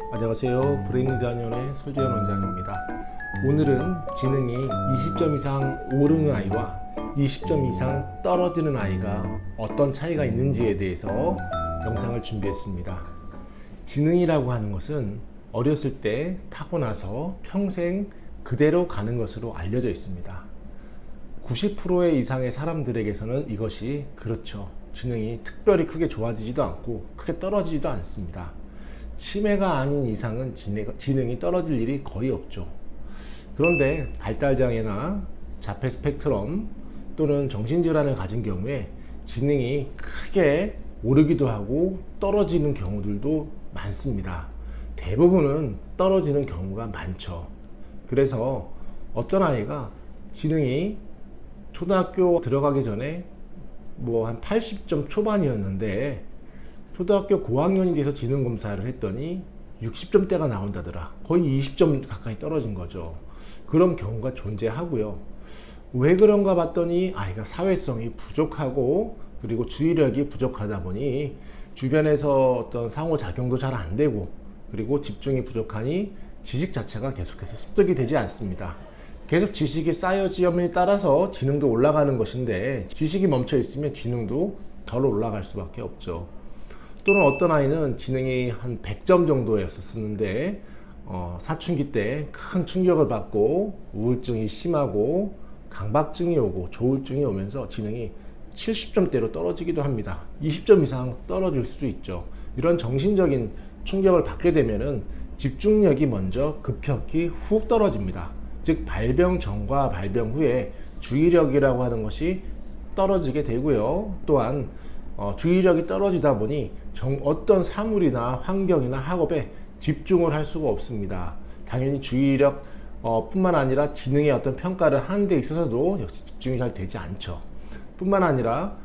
안녕하세요. 브레인자연의 소재현 원장입니다. 오늘은 지능이 20점 이상 오르는 아이와 20점 이상 떨어지는 아이가 어떤 차이가 있는지에 대해서 영상을 준비했습니다. 지능이라고 하는 것은 어렸을 때 타고나서 평생 그대로 가는 것으로 알려져 있습니다. 90% 이상의 사람들에게서는 이것이 그렇죠. 지능이 특별히 크게 좋아지지도 않고 크게 떨어지지도 않습니다. 치매가 아닌 이상은 지능이 떨어질 일이 거의 없죠. 그런데 발달장애나 자폐 스펙트럼 또는 정신질환을 가진 경우에 지능이 크게 오르기도 하고 떨어지는 경우들도 많습니다. 대부분은 떨어지는 경우가 많죠. 그래서 어떤 아이가 지능이 초등학교 들어가기 전에 한 80점 초반이었는데 초등학교 고학년이 돼서 지능 검사를 했더니 60점대가 나온다더라. 거의 20점 가까이 떨어진 거죠. 그런 경우가 존재하고요. 왜 그런가 봤더니 아이가 사회성이 부족하고 그리고 주의력이 부족하다 보니 주변에서 어떤 상호작용도 잘 안 되고 그리고 집중이 부족하니 지식 자체가 계속해서 습득이 되지 않습니다. 계속 지식이 쌓여짐에 따라서 지능도 올라가는 것인데 지식이 멈춰 있으면 지능도 덜 올라갈 수밖에 없죠. 또는 어떤 아이는 지능이 한 100점 정도였었는데 사춘기 때 큰 충격을 받고 우울증이 심하고 강박증이 오고 조울증이 오면서 지능이 70점대로 떨어지기도 합니다. 20점 이상 떨어질 수도 있죠. 이런 정신적인 충격을 받게 되면은 집중력이 먼저 급격히 훅 떨어집니다. 즉 발병 전과 발병 후에 주의력이라고 하는 것이 떨어지게 되고요. 또한 주의력이 떨어지다 보니 어떤 사물이나 환경이나 학업에 집중을 할 수가 없습니다. 당연히 주의력 뿐만 아니라 지능의 어떤 평가를 하는 데 있어서도 역시 집중이 잘 되지 않죠. 뿐만 아니라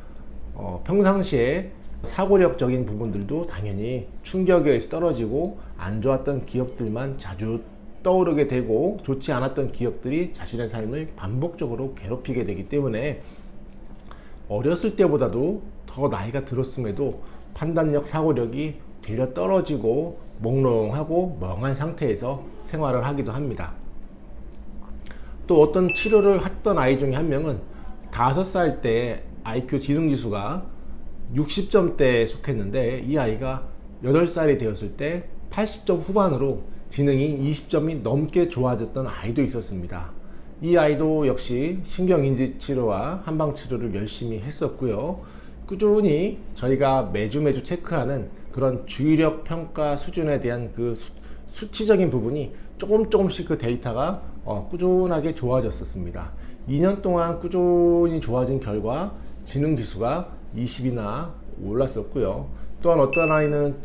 평상시에 사고력적인 부분들도 당연히 충격에 의해서 떨어지고 안 좋았던 기억들만 자주 떠오르게 되고 좋지 않았던 기억들이 자신의 삶을 반복적으로 괴롭히게 되기 때문에 어렸을 때보다도 더 나이가 들었음에도 판단력, 사고력이 되려 떨어지고 몽롱하고 멍한 상태에서 생활을 하기도 합니다. 또 어떤 치료를 했던 아이 중에 한 명은 5살 때 IQ 지능지수가 60점대에 속했는데 이 아이가 8살이 되었을 때 80점 후반으로 지능이 20점이 넘게 좋아졌던 아이도 있었습니다. 이 아이도 역시 신경인지 치료와 한방 치료를 열심히 했었고요. 꾸준히 저희가 매주 체크하는 그런 주의력 평가 수준에 대한 그 수치적인 부분이 조금씩 그 데이터가 꾸준하게 좋아졌었습니다. 2년 동안 꾸준히 좋아진 결과 지능 지수가 20이나 올랐었고요. 또한 어떤 아이는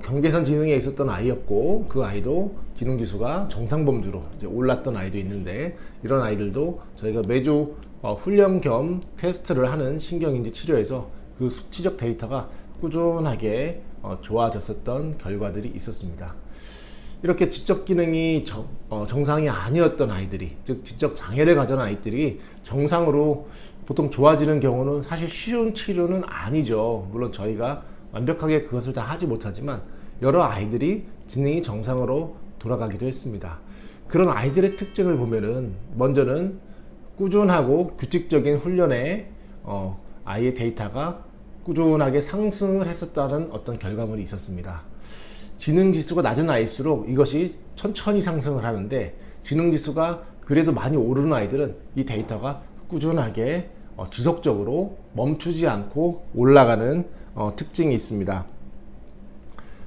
경계선 지능에 있었던 아이였고 그 아이도 지능 지수가 정상 범주로 이제 올랐던 아이도 있는데 이런 아이들도 저희가 매주 훈련 겸 테스트를 하는 신경인지 치료에서 그 수치적 데이터가 꾸준하게 좋아졌었던 결과들이 있었습니다. 이렇게 지적 기능이 정상이 아니었던 아이들이, 즉 지적 장애를 가진 아이들이 정상으로 보통 좋아지는 경우는 사실 쉬운 치료는 아니죠. 물론 저희가 완벽하게 그것을 다 하지 못하지만 여러 아이들이 지능이 정상으로 돌아가기도 했습니다. 그런 아이들의 특징을 보면은 먼저는 꾸준하고 규칙적인 훈련에 아이의 데이터가 꾸준하게 상승을 했었다는 어떤 결과물이 있었습니다. 지능지수가 낮은 아이일수록 이것이 천천히 상승을 하는데 지능지수가 그래도 많이 오르는 아이들은 이 데이터가 꾸준하게 지속적으로 멈추지 않고 올라가는 특징이 있습니다.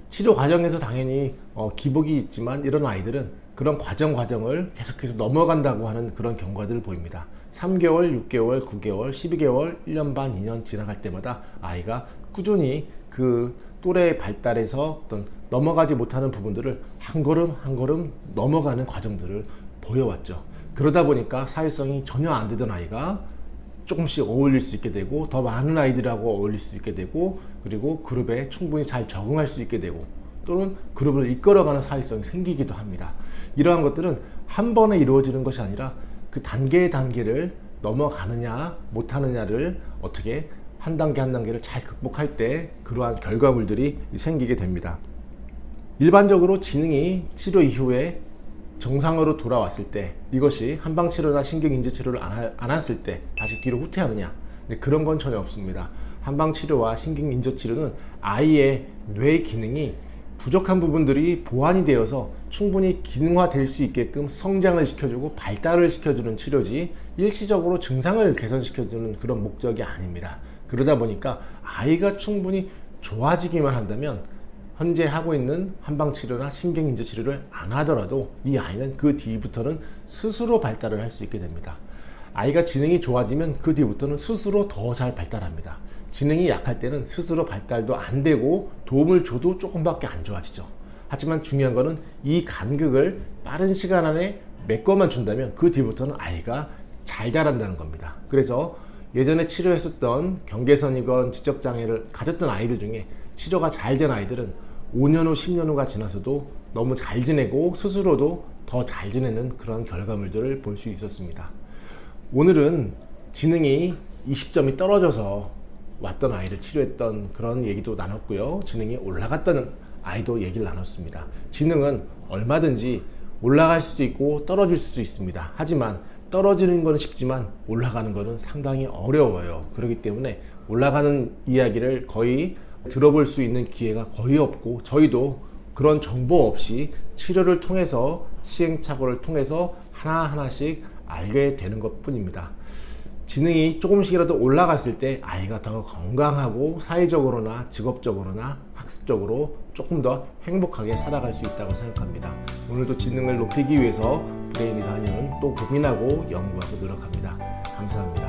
치료 과정에서 당연히 기복이 있지만 이런 아이들은 그런 과정을 계속해서 넘어간다고 하는 그런 경과들을 보입니다. 3개월, 6개월, 9개월, 12개월, 1년 반, 2년 지나갈 때마다 아이가 꾸준히 그 또래의 발달에서 어떤 넘어가지 못하는 부분들을 한 걸음 넘어가는 과정들을 보여왔죠. 그러다 보니까 사회성이 전혀 안 되던 아이가 조금씩 어울릴 수 있게 되고 더 많은 아이들하고 어울릴 수 있게 되고 그리고 그룹에 충분히 잘 적응할 수 있게 되고 또는 그룹을 이끌어가는 사회성이 생기기도 합니다. 이러한 것들은 한 번에 이루어지는 것이 아니라 그 단계를 넘어가느냐 못하느냐를 어떻게 한 단계를 잘 극복할 때 그러한 결과물들이 생기게 됩니다. 일반적으로 지능이 치료 이후에 정상으로 돌아왔을 때, 이것이 한방치료나 신경인지치료를 안 했을 때 다시 뒤로 후퇴하느냐? 근데 그런 건 전혀 없습니다. 한방치료와 신경인지치료는 아이의 뇌 기능이 부족한 부분들이 보완이 되어서 충분히 기능화될 수 있게끔 성장을 시켜주고 발달을 시켜주는 치료지, 일시적으로 증상을 개선시켜주는 그런 목적이 아닙니다. 그러다 보니까 아이가 충분히 좋아지기만 한다면 현재 하고 있는 한방치료나 신경인지치료를 안 하더라도 이 아이는 그 뒤부터는 스스로 발달을 할 수 있게 됩니다. 아이가 지능이 좋아지면 그 뒤부터는 스스로 더 잘 발달합니다. 지능이 약할 때는 스스로 발달도 안 되고 도움을 줘도 조금밖에 안 좋아지죠. 하지만 중요한 거는 이 간극을 빠른 시간 안에 메꿔만 준다면 그 뒤부터는 아이가 잘 자란다는 겁니다. 그래서 예전에 치료했었던 경계선이건 지적장애를 가졌던 아이들 중에 치료가 잘 된 아이들은 5년 후, 10년 후가 지나서도 너무 잘 지내고 스스로도 더 잘 지내는 그런 결과물들을 볼 수 있었습니다. 오늘은 지능이 20점이 떨어져서 왔던 아이를 치료했던 그런 얘기도 나눴고요. 지능이 올라갔던 아이도 얘기를 나눴습니다. 지능은 얼마든지 올라갈 수도 있고 떨어질 수도 있습니다. 하지만 떨어지는 건 쉽지만 올라가는 거는 상당히 어려워요. 그렇기 때문에 올라가는 이야기를 거의 들어볼 수 있는 기회가 거의 없고, 저희도 그런 정보 없이 치료를 통해서 시행착오를 통해서 하나하나씩 알게 되는 것 뿐입니다. 지능이 조금씩이라도 올라갔을 때 아이가 더 건강하고 사회적으로나 직업적으로나 학습적으로 조금 더 행복하게 살아갈 수 있다고 생각합니다. 오늘도 지능을 높이기 위해서 브레인이 다니는 또 고민하고 연구하고 노력합니다. 감사합니다.